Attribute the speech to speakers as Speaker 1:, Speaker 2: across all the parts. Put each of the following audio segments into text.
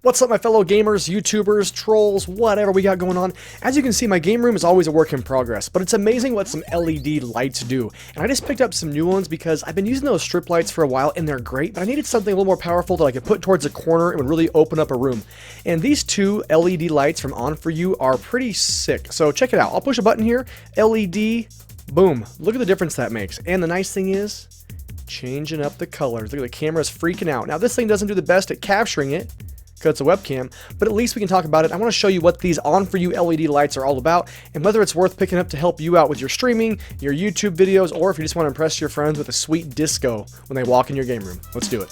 Speaker 1: What's up, my fellow gamers, YouTubers, trolls, whatever we got going on? As you can see, my game room is always a work in progress, but it's amazing what some LED lights do. And I just picked up some new ones because I've been using those strip lights for a while and they're great, but I needed something a little more powerful that I could put towards a corner and would really open up a room. And these two LED lights from Onforu are pretty sick. So check it out. I'll push a button here, LED, boom. Look at the difference that makes. And the nice thing is, changing up the colors. Look at the camera's freaking out. Now this thing doesn't do the best at capturing it, because it's a webcam, but at least we can talk about it. I want to show you what these Onforu LED lights are all about, and whether it's worth picking up to help you out with your streaming, your YouTube videos, or if you just want to impress your friends with a sweet disco when they walk in your game room. Let's do it.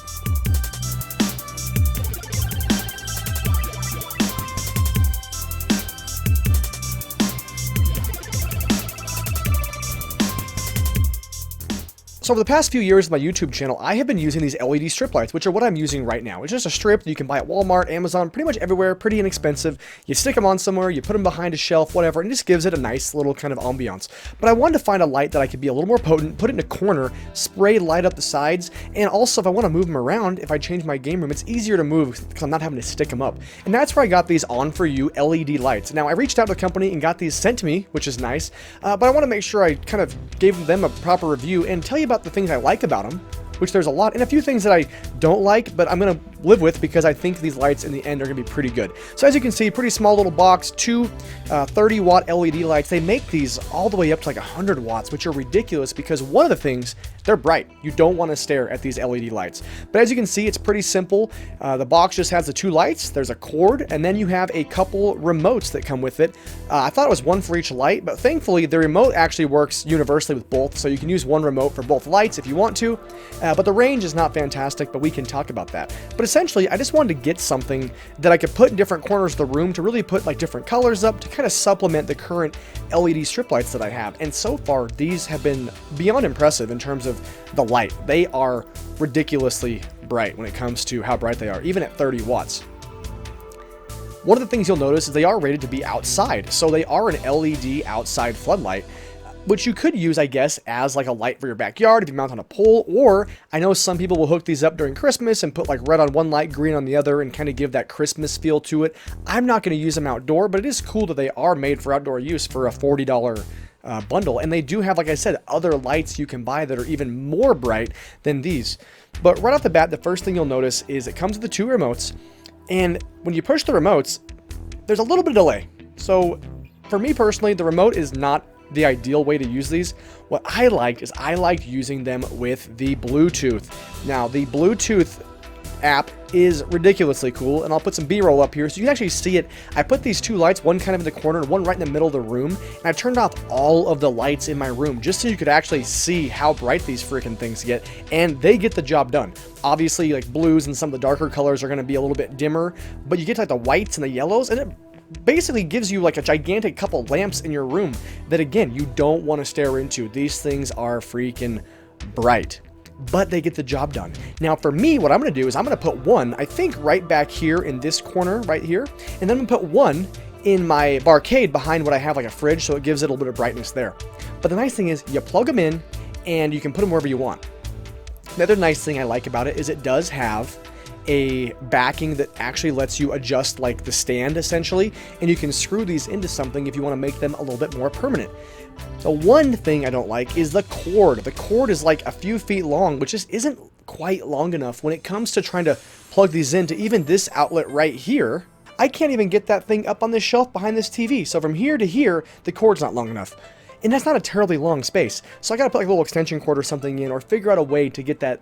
Speaker 1: So over the past few years of my YouTube channel, I have been using these LED strip lights, which are what I'm using right now. It's just a strip that you can buy at Walmart, Amazon, pretty much everywhere, pretty inexpensive. You stick them on somewhere, you put them behind a shelf, whatever, and it just gives it a nice little kind of ambiance. But I wanted to find a light that I could be a little more potent, put it in a corner, spray light up the sides, and also if I want to move them around, if I change my game room, it's easier to move because I'm not having to stick them up. And that's where I got these Onforu LED lights. Now I reached out to the company and got these sent to me, which is nice, but I want to make sure I kind of gave them a proper review and tell you about the things I like about them, which there's a lot, and a few things that I don't like, but I'm going to live with because I think these lights in the end are going to be pretty good. So as you can see, pretty small little box, two 30-watt LED lights. They make these all the way up to like 100 watts, which are ridiculous because one of the things, they're bright. You don't want to stare at these LED lights. But as you can see, it's pretty simple. The box just has the two lights, there's a cord, and then you have a couple remotes that come with it. I thought it was one for each light, but thankfully the remote actually works universally with both, so you can use one remote for both lights if you want to. But the range is not fantastic, but we can talk about that. But essentially, I just wanted to get something that I could put in different corners of the room to really put like different colors up to kind of supplement the current LED strip lights that I have. And so far, these have been beyond impressive in terms of the light. They are ridiculously bright when it comes to how bright they are, even at 30 watts. One of the things you'll notice is they are rated to be outside. So they are an LED outside floodlight, which you could use, I guess, as like a light for your backyard if you mount on a pole, or I know some people will hook these up during Christmas and put like red on one light, green on the other, and kind of give that Christmas feel to it. I'm not going to use them outdoor, but it is cool that they are made for outdoor use for a $40 bundle, and they do have, like I said, other lights you can buy that are even more bright than these. But right off the bat, the first thing you'll notice is it comes with the two remotes, and when you push the remotes, there's a little bit of delay. So for me personally, the remote is not the ideal way to use these. What I liked is I liked using them with the Bluetooth. Now the Bluetooth app is ridiculously cool, and I'll put some B-roll up here so you can actually see it. I put these two lights, one kind of in the corner and one right in the middle of the room, and I turned off all of the lights in my room just so you could actually see how bright these freaking things get, and they get the job done. Obviously, like blues and some of the darker colors are going to be a little bit dimmer, but you get to like the whites and the yellows, and it basically gives you like a gigantic couple lamps in your room that, again, you don't want to stare into. These things are freaking bright, but they get the job done. Now for me, what I'm going to do is I'm going to put one, I think, right back here in this corner right here, and then I'm going to put one in my barcade behind what I have like a fridge, so it gives it a little bit of brightness there. But the nice thing is you plug them in and you can put them wherever you want. The other nice thing I like about it is it does have a backing that actually lets you adjust like the stand essentially, and you can screw these into something if you want to make them a little bit more permanent. The one thing I don't like is the cord. The cord is like a few feet long, which just isn't quite long enough when it comes to trying to plug these into even this outlet right here. I can't even get that thing up on this shelf behind this TV. So from here to here, the cord's not long enough. And that's not a terribly long space. So I gotta put like a little extension cord or something in, or figure out a way to get that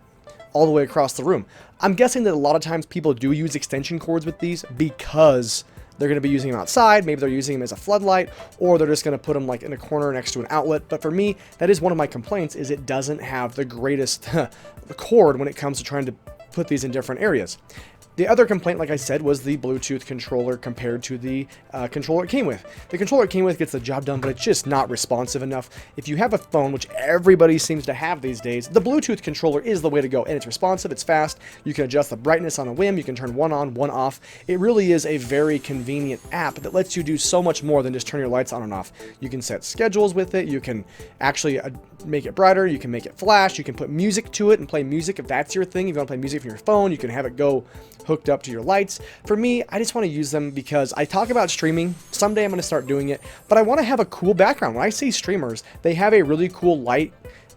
Speaker 1: all the way across the room. I'm guessing that a lot of times people do use extension cords with these because they're going to be using them outside. Maybe they're using them as a floodlight, or they're just going to put them like in a corner next to an outlet. But for me, that is one of my complaints, is it doesn't have the greatest cord when it comes to trying to put these in different areas. The other complaint, like I said, was the Bluetooth controller compared to the controller it came with. The controller it came with gets the job done, but it's just not responsive enough. If you have a phone, which everybody seems to have these days, the Bluetooth controller is the way to go, and it's responsive, it's fast, you can adjust the brightness on a whim, you can turn one on, one off. It really is a very convenient app that lets you do so much more than just turn your lights on and off. You can set schedules with it, you can actually make it brighter, you can make it flash, you can put music to it and play music if that's your thing. If you want to play music from your phone, you can have it go hooked up to your lights. For me, I just want to use them because I talk about streaming. Someday I'm going to start doing it, but I want to have a cool background. When I see streamers, they have a really cool light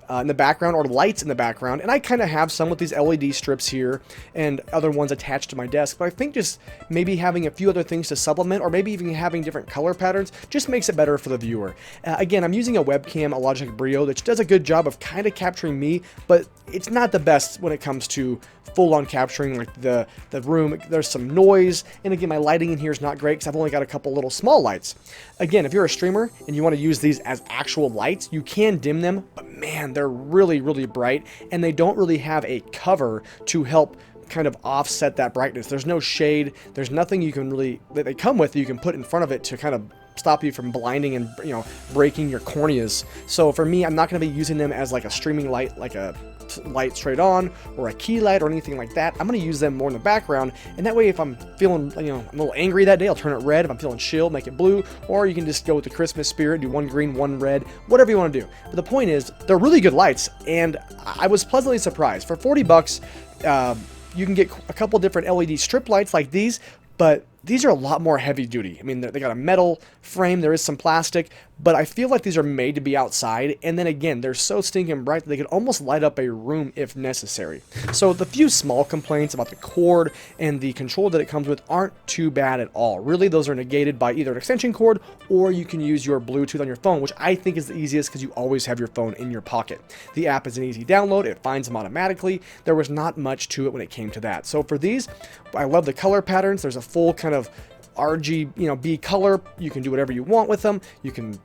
Speaker 1: in the background, or lights in the background, and I kind of have some with these LED strips here and other ones attached to my desk, but I think just maybe having a few other things to supplement, or maybe even having different color patterns, just makes it better for the viewer. Again, I'm using a webcam, a Logitech Brio, that does a good job of kind of capturing me, but it's not the best when it comes to full-on capturing like the room. There's some noise, and again, my lighting in here is not great because I've only got a couple little small lights. Again, if you're a streamer and you want to use these as actual lights, you can dim them, but man, they're really, really bright, and they don't really have a cover to help kind of offset that brightness. There's no shade. There's nothing you can really, that they come with, you can put in front of it to kind of stop you from blinding and, you know, breaking your corneas. So for me, I'm not going to be using them as like a streaming light, like a light straight on or a key light or anything like that. I'm going to use them more in the background, and that way if I'm feeling, you know, I'm a little angry that day, I'll turn it red. If I'm feeling chill, make it blue, or you can just go with the Christmas spirit, do one green, one red, whatever you want to do. But the point is, they're really good lights, and I was pleasantly surprised. For 40 bucks, you can get a couple different LED strip lights like these, but these are a lot more heavy duty. I mean, they got a metal frame, there is some plastic, but I feel like these are made to be outside, and then again, they're so stinking bright that they could almost light up a room if necessary. So the few small complaints about the cord and the control that it comes with aren't too bad at all. Really, those are negated by either an extension cord, or you can use your Bluetooth on your phone, which I think is the easiest because you always have your phone in your pocket. The app is an easy download, it finds them automatically. There was not much to it when it came to that. So for these, I love the color patterns. There's a full kind of RGB color. You can do whatever you want with them. You can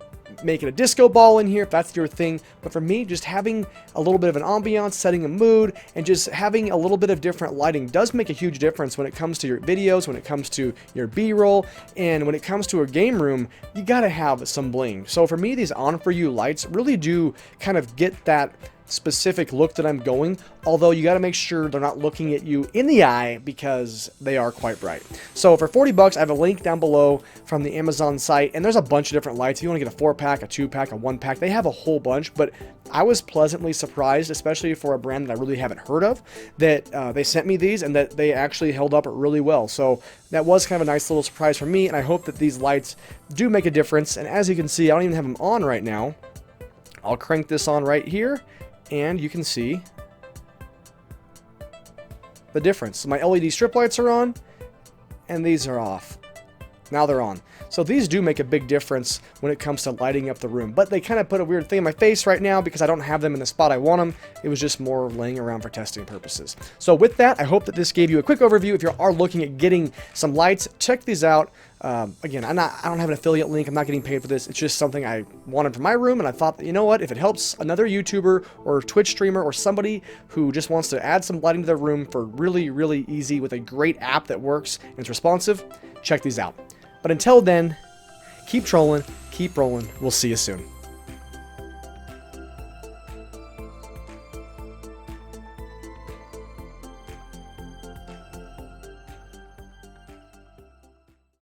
Speaker 1: make it a disco ball in here if that's your thing. But for me, just having a little bit of an ambiance, setting a mood, and just having a little bit of different lighting does make a huge difference when it comes to your videos, when it comes to your B-roll, and when it comes to a game room. You gotta have some bling. So for me, these Onforu lights really do kind of get that specific look that I'm going, although you got to make sure they're not looking at you in the eye because they are quite bright. So for 40 bucks, I have a link down below from the Amazon site, and there's a bunch of different lights. If you want to get a 4-pack, a 2-pack, a 1-pack, they have a whole bunch, but I was pleasantly surprised, especially for a brand that I really haven't heard of, that they sent me these and that they actually held up really well. So that was kind of a nice little surprise for me, and I hope that these lights do make a difference. And as you can see, I don't even have them on right now. I'll crank this on right here, and you can see the difference. So my LED strip lights are on, and these are off. Now they're on. So these do make a big difference when it comes to lighting up the room. But they kind of put a weird thing in my face right now because I don't have them in the spot I want them. It was just more laying around for testing purposes. So with that, I hope that this gave you a quick overview. If you are looking at getting some lights, check these out. Again, I don't have an affiliate link. I'm not getting paid for this. It's just something I wanted for my room, and I thought that, you know what, if it helps another YouTuber or Twitch streamer or somebody who just wants to add some lighting to their room for really, really easy with a great app that works and it's responsive, check these out. But until then, keep trolling, keep rolling. We'll see you soon.